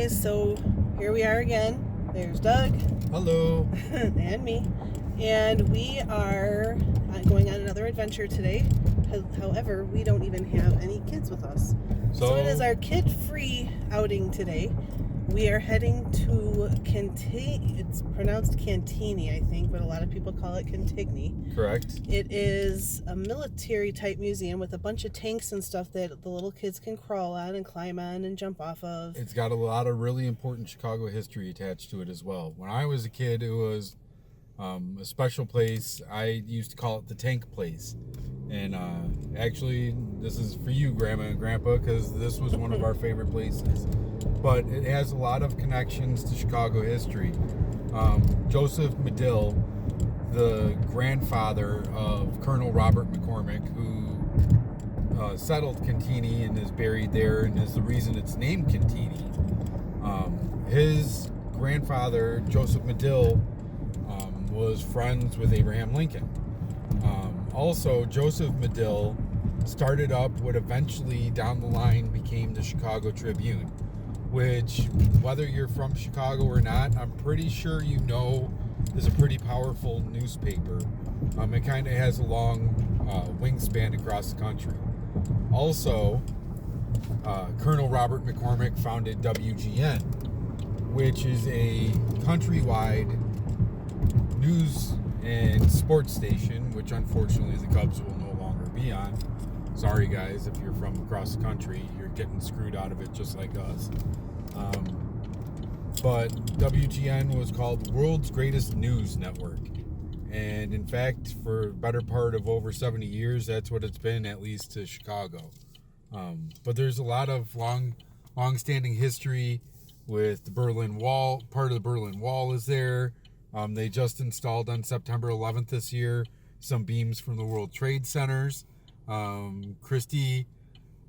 guys, so here we are again. There's Doug. Hello. And me. And we are going on another adventure today. However, we don't even have any kids with us. So it is our kid-free outing today. We are heading to Cantigny. It's pronounced Cantigny, I think, but a lot of people call it Cantigny. Correct. It is a military-type museum with a bunch of tanks and stuff that the little kids can crawl on and climb on and jump off of. It's got a lot of really important Chicago history attached to it as well. When I was a kid, it was a special place. I used to call it the tank place. And actually, this is for you, Grandma and Grandpa, because this was one of our favorite places. But it has a lot of connections to Chicago history. Joseph Medill, the grandfather of Colonel Robert McCormick, who settled Cantigny and is buried there and is the reason it's named Cantigny. His grandfather, Joseph Medill, was friends with Abraham Lincoln. Also, Joseph Medill started up what eventually down the line became the Chicago Tribune, which, whether you're from Chicago or not, I'm pretty sure you know is a pretty powerful newspaper. It kind of has a long wingspan across the country. Also, Colonel Robert McCormick founded WGN, which is a countrywide news and sports station, which unfortunately the Cubs will no longer be on. Sorry guys, if you're from across the country, you're getting screwed out of it just like us. But WGN was called the world's greatest news network. And in fact, for the better part of over 70 years, that's what it's been, at least to Chicago. But there's a lot of long-standing history with the Berlin Wall. Part of the Berlin Wall is there. They just installed on September 11th this year some beams from the World Trade Centers. Christy,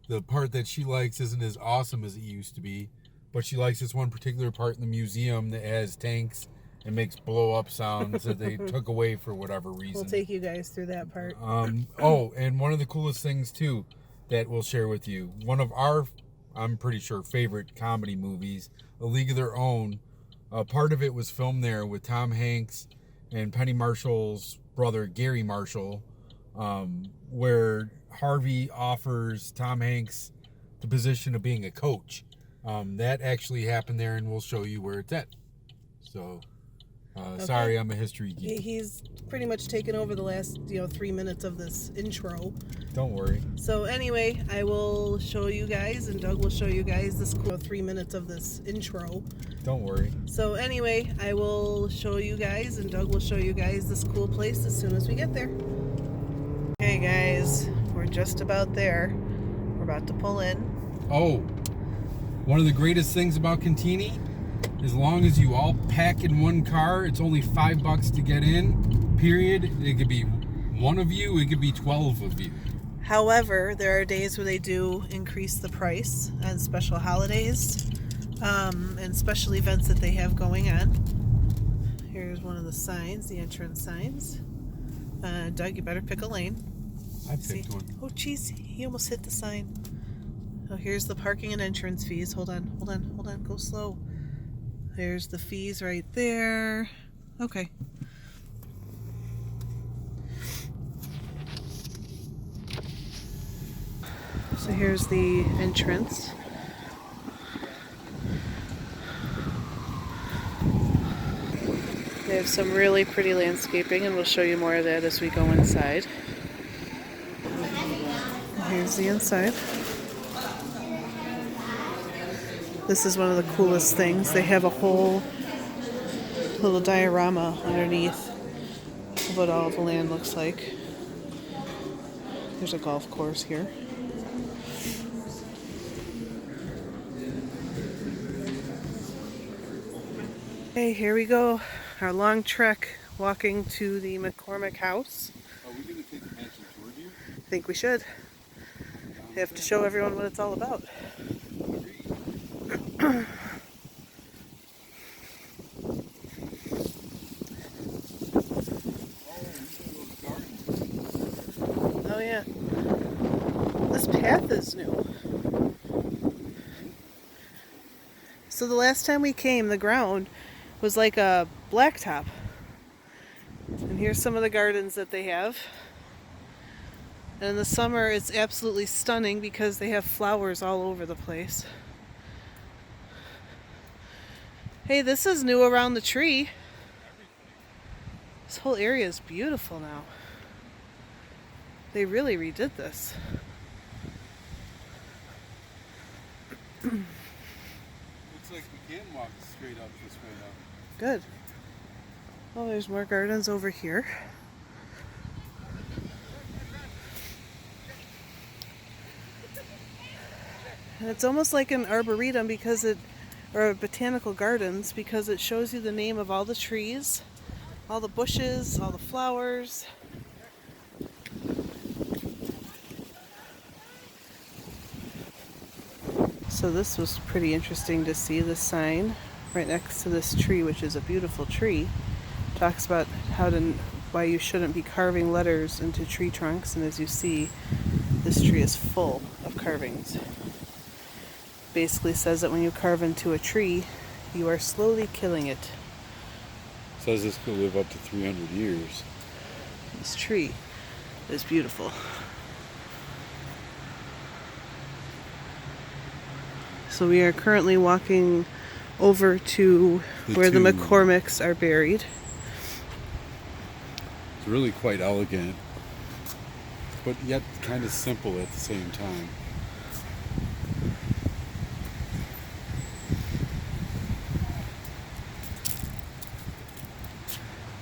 the part that she likes isn't as awesome as it used to be, but she likes this one particular part in the museum that has tanks and makes blow-up sounds that they took away for whatever reason. We'll take you guys through that part. And one of the coolest things, too, that we'll share with you, one of our, I'm pretty sure, favorite comedy movies, A League of Their Own, part of it was filmed there with Tom Hanks and Penny Marshall's brother, Gary Marshall, where Harvey offers Tom Hanks the position of being a coach. That actually happened there, and we'll show you where it's at. So, okay. Sorry, I'm a history geek. He's pretty much taken over the last 3 minutes of this intro. Don't worry. So anyway, I will show you guys, and Doug will show you guys this cool 3 minutes of this intro. Don't worry. So anyway, I will show you guys, and Doug will show you guys this cool place as soon as we get there. Okay guys, we're just about there. We're about to pull in. Oh, one of the greatest things about Cantigny, as long as you all pack in one car, it's only $5 to get in, period. It could be one of you, it could be 12 of you. However, there are days where they do increase the price on special holidays and special events that they have going on. Here's one of the signs, the entrance signs. Doug, you better pick a lane. I picked one. Oh, geez, he almost hit the sign. Oh, here's the parking and entrance fees. Hold on. Go slow. There's the fees right there. Okay. So here's the entrance. They have some really pretty landscaping, and we'll show you more of that as we go inside. Here's the inside. This is one of the coolest things. They have a whole little diorama underneath of what all the land looks like. There's a golf course here. Okay, here we go. Our long trek walking to the McCormick house. Are we going to take a mansion tour of you? I think we should. We have to show everyone what it's all about. Oh yeah. This path is new. So the last time we came, the ground was like a blacktop. And here's some of the gardens that they have. And in the summer, it's absolutely stunning because they have flowers all over the place. Hey, this is new around the tree. This whole area is beautiful now. They really redid this. Looks like we can walk straight up this way now. Good. Well, there's more gardens over here. And it's almost like an arboretum or botanical gardens because it shows you the name of all the trees, all the bushes, all the flowers. So this was pretty interesting to see, the sign right next to this tree, which is a beautiful tree. Talks about why you shouldn't be carving letters into tree trunks, and as you see, this tree is full of carvings. Basically says that when you carve into a tree, you are slowly killing it. Says this could live up to 300 years. This tree is beautiful. So we are currently walking over to where the McCormicks are buried. It's really quite elegant, but yet kind of simple at the same time.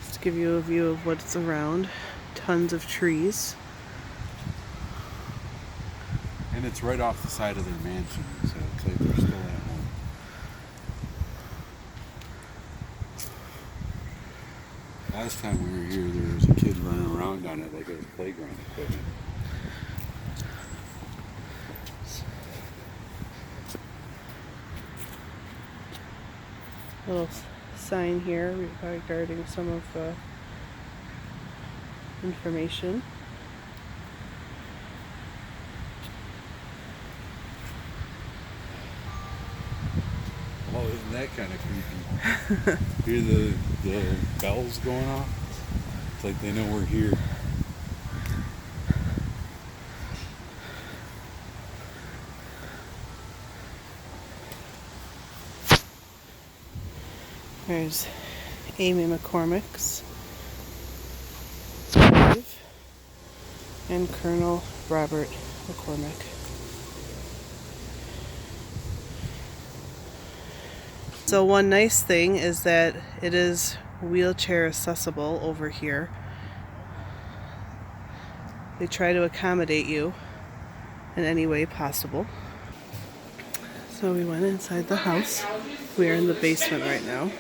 Just to give you a view of what's around. Tons of trees. And it's right off the side of their mansion, so it's like they're still at home. Last time we were here, there was a kid running around on it like it was playground equipment. Little sign here regarding some of the information. Oh, isn't that kind of creepy? Hear the bells going off? It's like they know we're here. There's Amy McCormick's grave and Colonel Robert McCormick. So one nice thing is that it is wheelchair accessible over here. They try to accommodate you in any way possible. So we went inside the house. We are in the basement right now.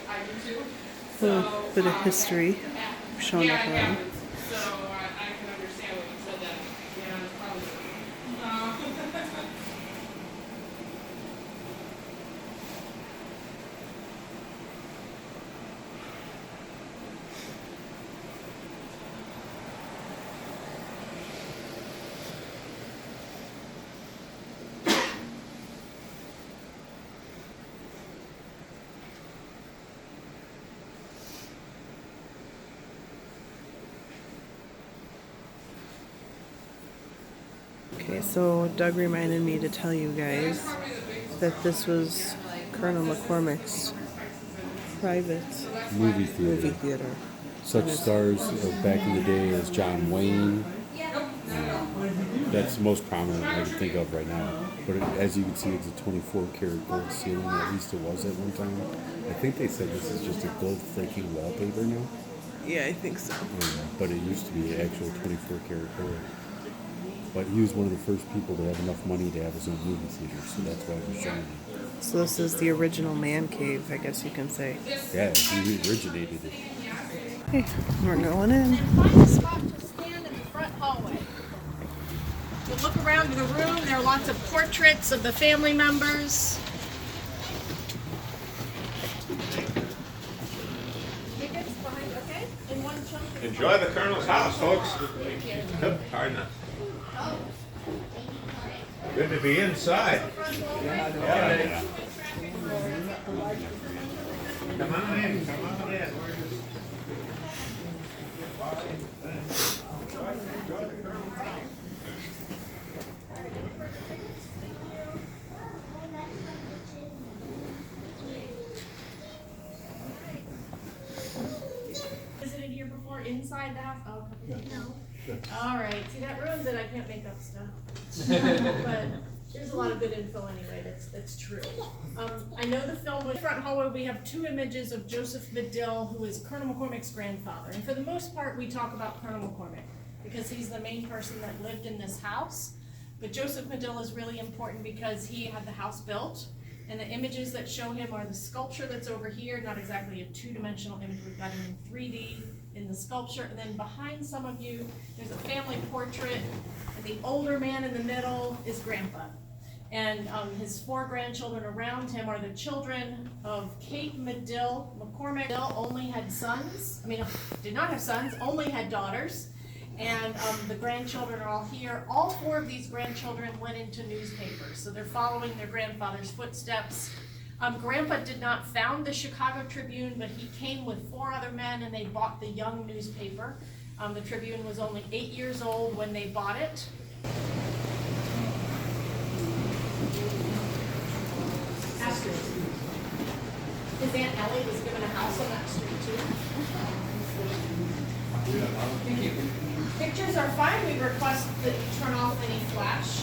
A little bit of history shown up around. Okay, so Doug reminded me to tell you guys that this was Colonel McCormick's private Movie theater. Such stars of back in the day as John Wayne. That's the most prominent I can think of right now. But as you can see, it's a 24-karat gold ceiling. At least it was at one time. I think they said this is just a gold flaking wallpaper now. Yeah, I think so. But it used to be actual 24-karat gold. But he was one of the first people to have enough money to have his own movie theater, so that's why we're showing him. So this is the original man cave, I guess you can say. Yeah, he originated it. Okay, we're going in. Find a spot to stand in the front hallway. You look around the room, there are lots of portraits of the family members. Enjoy the Colonel's house, folks. Yep, hard enough. Good to be inside. Yeah. Come on in, come on in. Visited here before inside the house? Oh, no. All right, see, that ruins it. I can't make up stuff. But there's a lot of good info anyway, that's true. I know the film, with front hallway, we have two images of Joseph Medill, who is Colonel McCormick's grandfather. And for the most part, we talk about Colonel McCormick because he's the main person that lived in this house. But Joseph Medill is really important because he had the house built. And the images that show him are the sculpture that's over here, not exactly a two-dimensional image. We've got him in 3D in the sculpture. And then behind some of you, there's a family portrait. And the older man in the middle is Grandpa. And his 4 grandchildren around him are the children of Kate Medill. McCormick Medill only had sons. Did not have sons, only had daughters. And the grandchildren are all here. All 4 of these grandchildren went into newspapers, so they're following their grandfather's footsteps. Grandpa did not found the Chicago Tribune, but he came with 4 other men and they bought the Young newspaper. The Tribune was only 8 years old when they bought it. His Aunt Ellie was given a house on that street too. Pictures are fine. We request that you turn off any flash.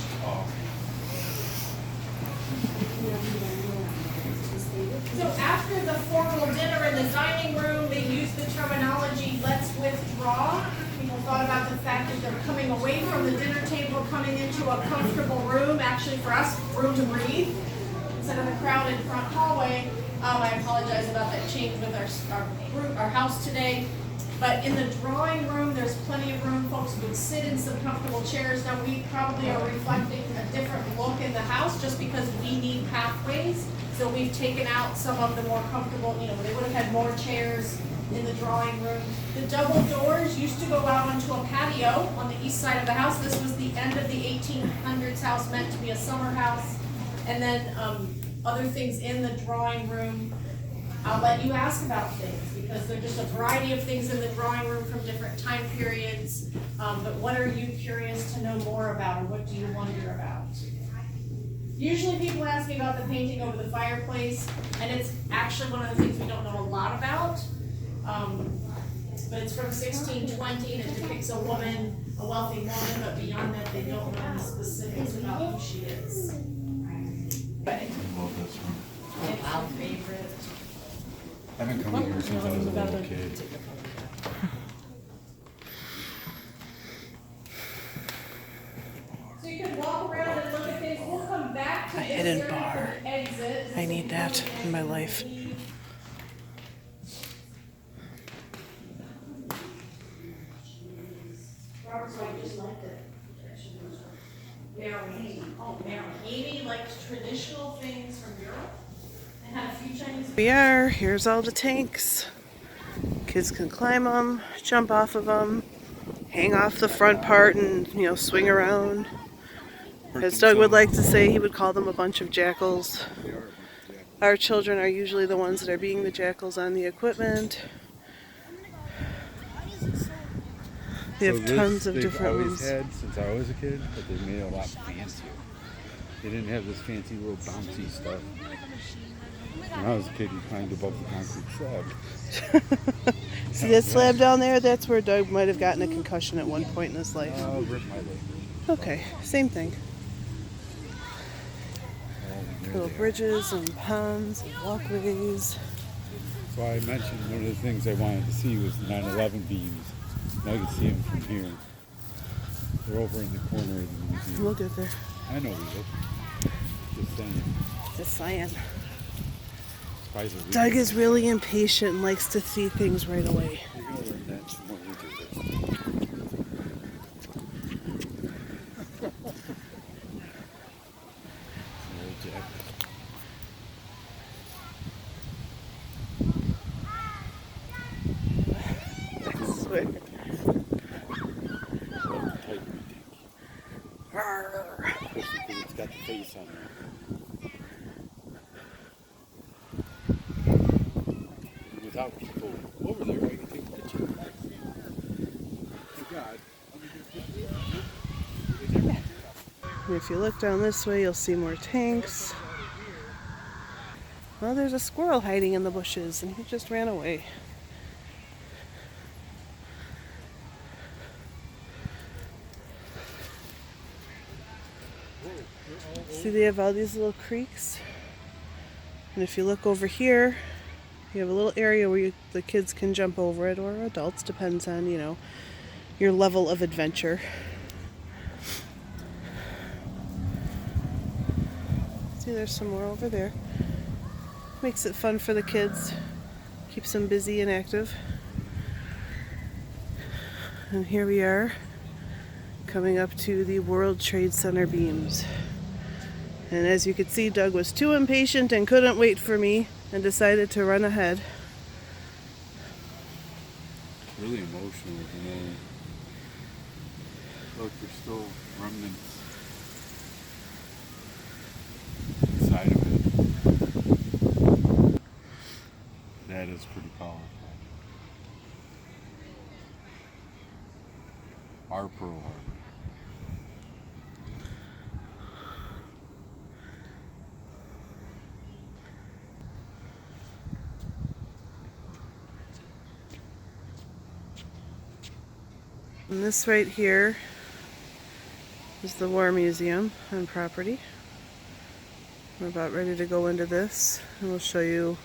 So after the formal dinner in the dining room, they used the terminology, let's withdraw. People thought about the fact that they're coming away from the dinner table, coming into a comfortable room, actually for us, room to breathe, instead of the crowded front hallway. I apologize about that change with our house today. But in the drawing room, there's plenty of room. Folks would sit in some comfortable chairs. Now, we probably are reflecting a different look in the house just because we need pathways. So we've taken out some of the more comfortable, they would have had more chairs in the drawing room. The double doors used to go out onto a patio on the east side of the house. This was the end of the 1800s house, meant to be a summer house. And then other things in the drawing room. I'll let you ask about things because there's just a variety of things in the drawing room from different time periods. But what are you curious to know more about, or what do you wonder about? Usually people ask me about the painting over the fireplace, and it's actually one of the things we don't know a lot about. But it's from 1620 and it depicts a woman, a wealthy woman, but beyond that they don't know any specifics about who she is. It's our favorite. I've been coming here since I was a little kid. So you can walk around and look at things. We'll come back to A hidden bar. I need that in my life. Robert's wife just liked it. Mary. Oh, Mary. Amy liked traditional things from Europe. And had a few Chinese. We are. Here's all the tanks. Kids can climb them, jump off of them, hang off the front part and, swing around. As Doug would like to say, he would call them a bunch of jackals. Our children are usually the ones that are being the jackals on the equipment. They have tons of different ones. They've always had since I was a kid, but they made it a lot fancier. They didn't have this fancy little bouncy stuff. When I was a kid, you climbed above the concrete slab. See that slab down there? That's where Doug might have gotten a concussion at one point in his life. Ripped my leg. Okay, same thing. Little bridges and ponds and walkways. So I mentioned one of the things I wanted to see was the 9/11 beams. Now you can see them from here. They're over in the corner of the museum. We'll get there. I know we will. Just saying. Just saying. Spies are Doug is really impatient and likes to see things right away. You're going to learn that the more we do this. Old Jack. I swear. Tight, especially because it's got the face on there. without people over there, I can take a picture. Oh God. And if you look down this way, you'll see more tanks. Well, there's a squirrel hiding in the bushes, and he just ran away. See, they have all these little creeks. And if you look over here, you have a little area where the kids can jump over it, or adults, depends on, you know, your level of adventure. See, there's some more over there. Makes it fun for the kids. Keeps them busy and active. And here we are, coming up to the World Trade Center beams. And as you can see, Doug was too impatient and couldn't wait for me and decided to run ahead. Really emotional, you know. Look, there's still remnants inside of it. That is pretty powerful. Our Pearl Harbor. And this right here is the War Museum on property. We're about ready to go into this, and we'll show you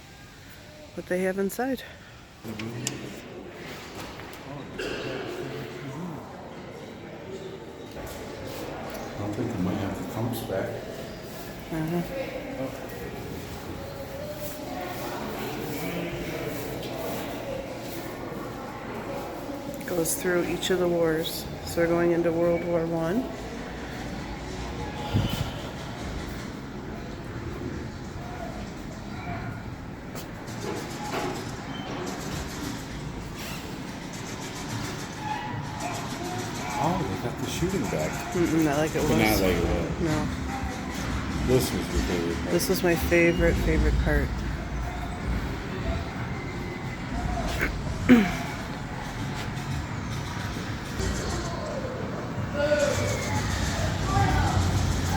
what they have inside. I don't think I might have the pumps back. Goes through each of the wars. So we're going into World War I. Oh, they got the shooting back. Not like it was. But not like it was. No. This was your favorite part. This was my favorite part.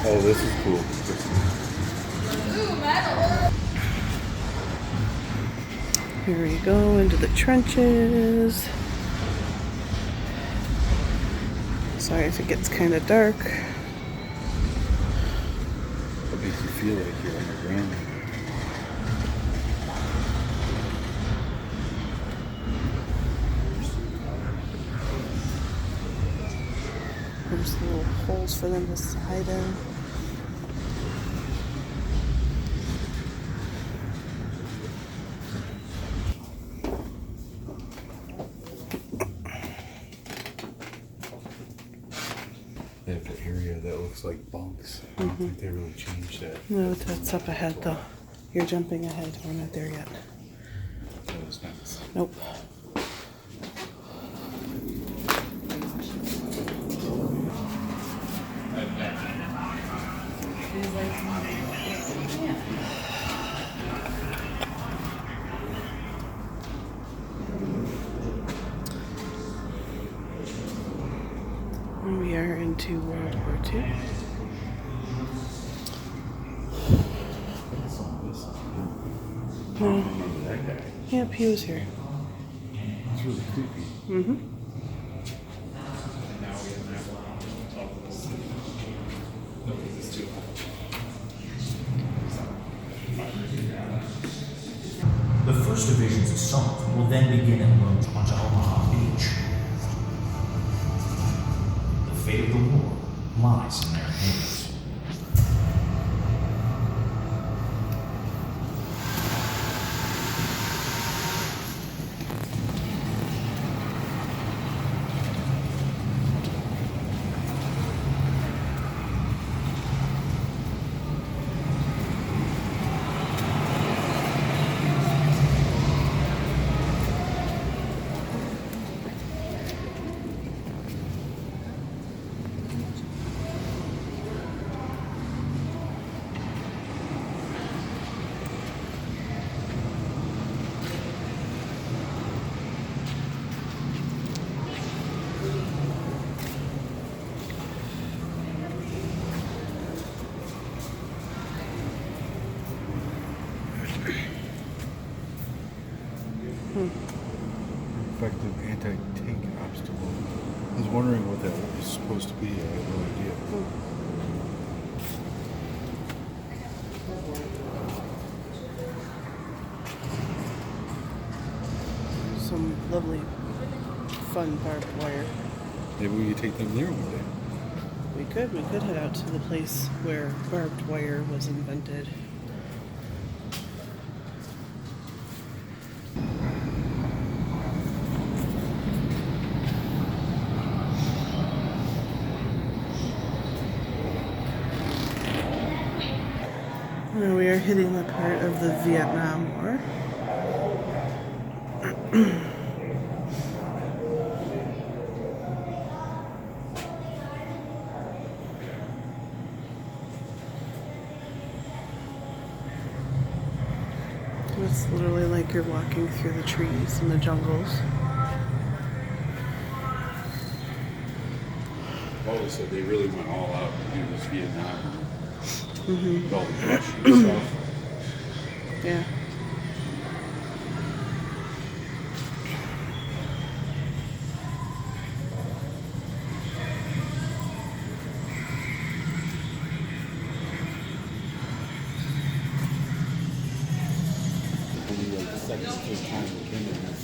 Oh, this is cool. Here we go into the trenches. Sorry if it gets kind of dark. It makes you feel like you're underground. There's little holes for them to hide in. They have the area that looks like bunks. I don't think they really changed that. No, that's up ahead though. You're jumping ahead. We're not there yet. That was nice. Nope. We are into World War II. I don't remember that guy. Yep, he was here. It's really creepy. The first division's assault will then begin en route onto Omaha Beach. The fate of the war lies in their hands. effective anti-tank obstacle. I was wondering what that was supposed to be. I had no idea. Some lovely, fun barbed wire. Maybe we could take them there one day. We could head out to the place where barbed wire was invented. Now we are hitting the part of the Vietnam War. It's literally like you're walking through the trees and the jungles. Oh, so they really went all out to do this Vietnam. With all the brush and stuff. Yeah.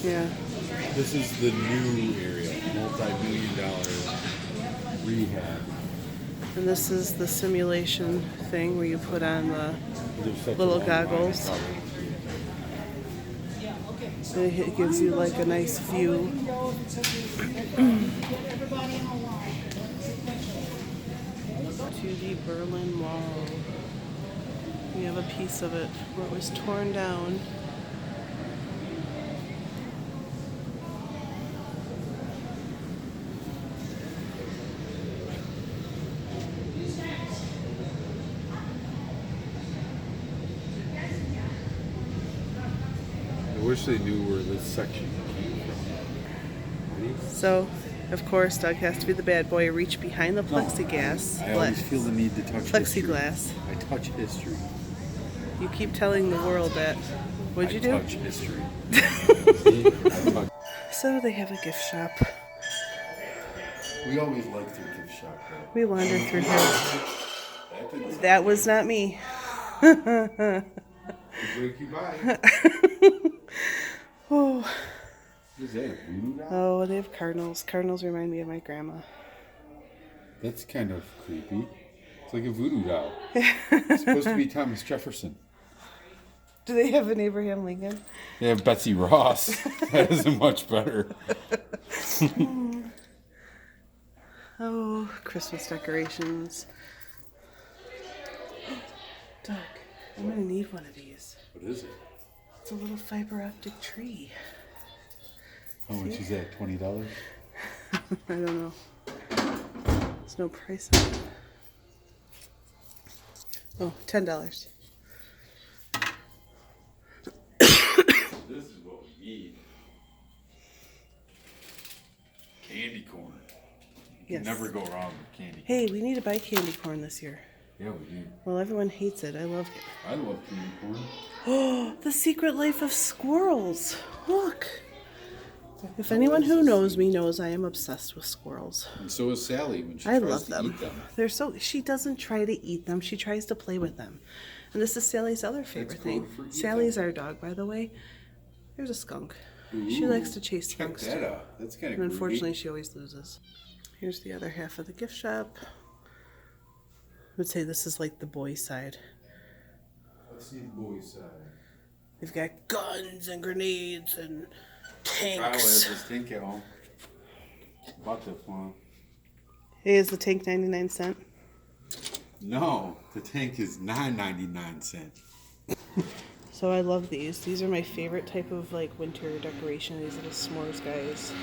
Yeah. This is the new area, multi-million-dollar rehab. And this is the simulation thing where you put on the little goggles. And it gives you like a nice view. To the Berlin Wall. We have a piece of it where it was torn down. I wish they knew where this section came from. So, of course, Doug has to be the bad boy. Reach behind the plexiglass. I always feel the need to touch plexiglass. history. I touch history. You keep telling the world that. What'd you do? I touch history. See? I touch. So they have a gift shop. We always like their gift shop, though. We wander through here. That That was not me. break you by. Oh. What is that, a voodoo doll? Oh, they have cardinals. Cardinals remind me of my grandma. That's kind of creepy. It's like a voodoo doll. It's supposed to be Thomas Jefferson. Do they have an Abraham Lincoln? They have Betsy Ross. That isn't much better. Oh, Christmas decorations. Doug, I'm gonna need one of these. What is it? It's a little fiber optic tree. How much is that? $20? I don't know. There's no price on it. Oh, $10. This is what we need. Candy corn. You Yes. can never go wrong with candy corn. Hey, we need to buy candy corn this year. Yeah, we do. Well, everyone hates it. I love it. I love candy corn. Oh, The Secret Life of Squirrels. Look. If anyone who knows me knows I am obsessed with squirrels. And so is Sally when she I tries love to them. eat them. They're so. She doesn't try to eat them. She tries to play with them. And this is Sally's other favorite thing. code for eat Sally's our dog, by the way. There's a skunk. She likes to chase Check skunks. that out. That's kind of And unfortunately, she always loses. Here's the other half of the gift shop. I would say this is like the boy side. Let's see the boys' side. They've got guns and grenades and Kyle has tanks. this tank at home. Bought this one. Hey, is the tank 99 cents? No, the tank is $9.99. So I love these. These are my favorite type of like winter decoration. These little s'mores guys.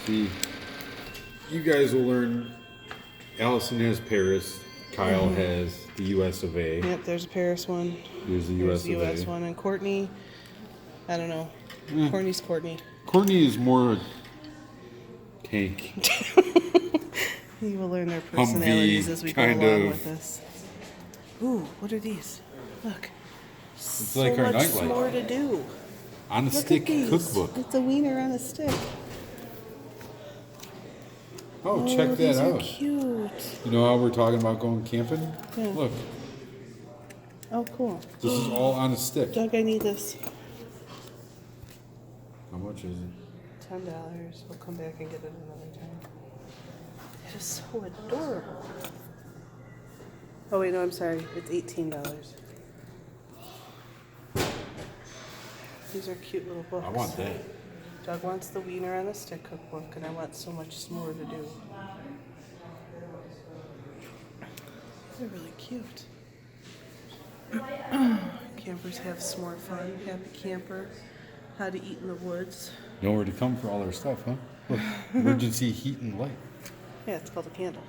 See, you guys will learn. Allison has Paris. Kyle has the U.S. of A. Yep, there's a Paris one. There's the There's U.S. the of US A. one. And Courtney, I don't know. Courtney's Courtney. Courtney is more tank. You will learn their personalities as we go kind along of. with this. Ooh, what are these? Look. It's So like our much nightlight. more to do. On a Look stick at these. cookbook. It's a wiener on a stick. Oh, check that these are out. cute. You know how we're talking about going camping? Yeah. Look, Oh, cool. this is all on a stick. Doug, I need this. How much is it? $10. We'll come back and get it another time. It is so adorable. Oh wait, no, I'm sorry. It's $18. These are cute little books. I want that. Doug wants the wiener on a stick cookbook, and I want so much more to do. They're really cute. Campers have some more fun. Happy camper. How to eat in the woods. Nowhere to come for all their stuff, huh? Look, emergency heat and light. Yeah, it's called a candle.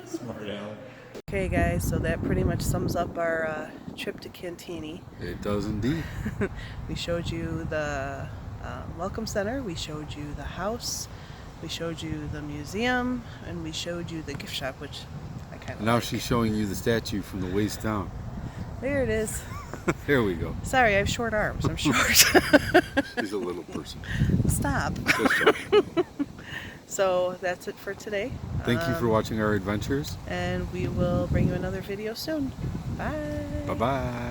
Smart Alec. Okay, guys, so that pretty much sums up our trip to Cantigny. It does indeed. We showed you the Welcome Center, we showed you the house, we showed you the museum, and we showed you the gift shop, which I kind of Now like. she's showing you the statue from the waist down. There it is. There we go. Sorry, I have short arms. I'm short. She's a little person. Stop. Just joking. So that's it for today. Thank you for watching our adventures. And we will bring you another video soon. Bye. Bye-bye.